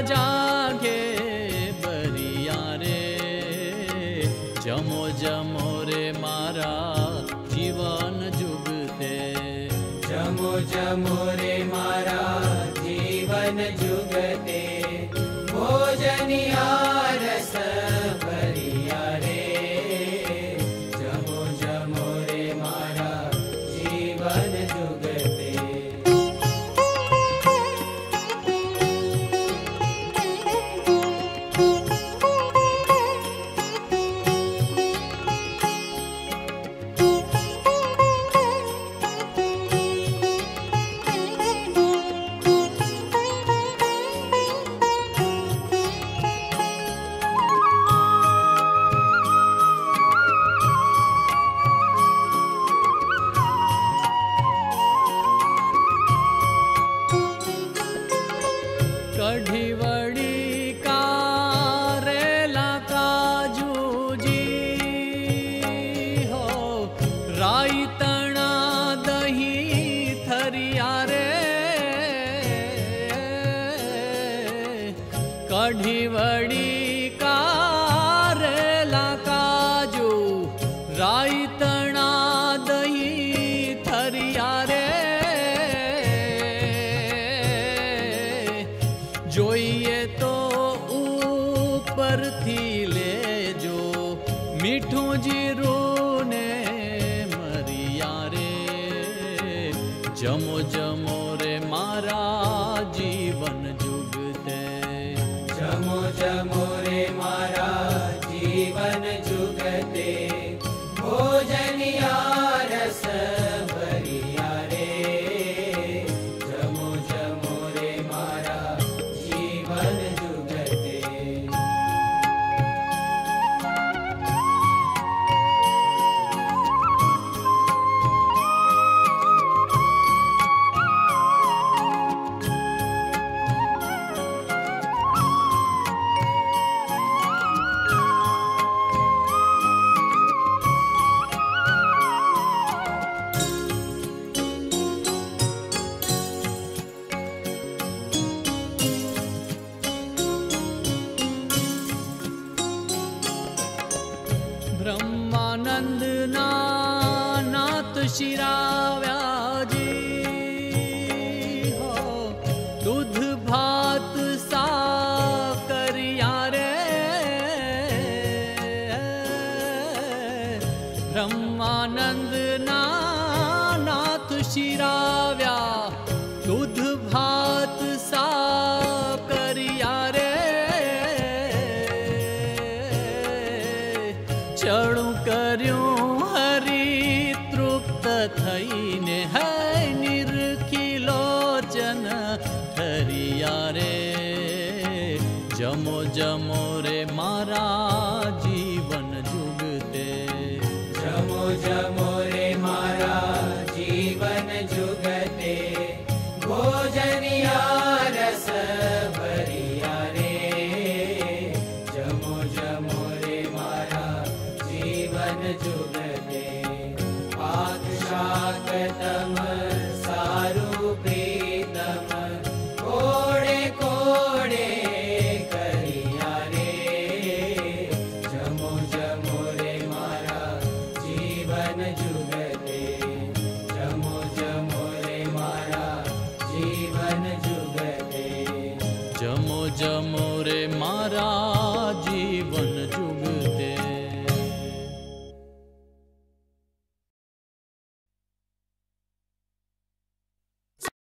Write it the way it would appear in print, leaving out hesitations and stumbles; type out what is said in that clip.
जागे बरिया रे, जमो जमो रे मारा जीवन जुगते। जमो जमो रे मारा जीवन जुगते, भोजनिया रस भरिया रे, जमो जमो रे मारा जीवन जुगते। कढ़ीवड़ी कारेला काजू जी हो, राई तणा दही थरिया रे, कढ़ीवड़ी कारेला काजू, राई तणा दही थरिया रे, જોઈએ તો ઉપરથી લેજો મીઠું જીરું ને મરિયા રે, જમો જમો રે મારા જીવન જુગતે। जमो जमो रे मारा जीवन जुगते, भोजनिया रस भरिया रे, जमो जमो रे मारा जीवन जुगते। ब्रह्मानंद नाथ शिराव्या जी हो, दूध भात साकरिया रे, ब्रह्मानंद नाथ शिराव्या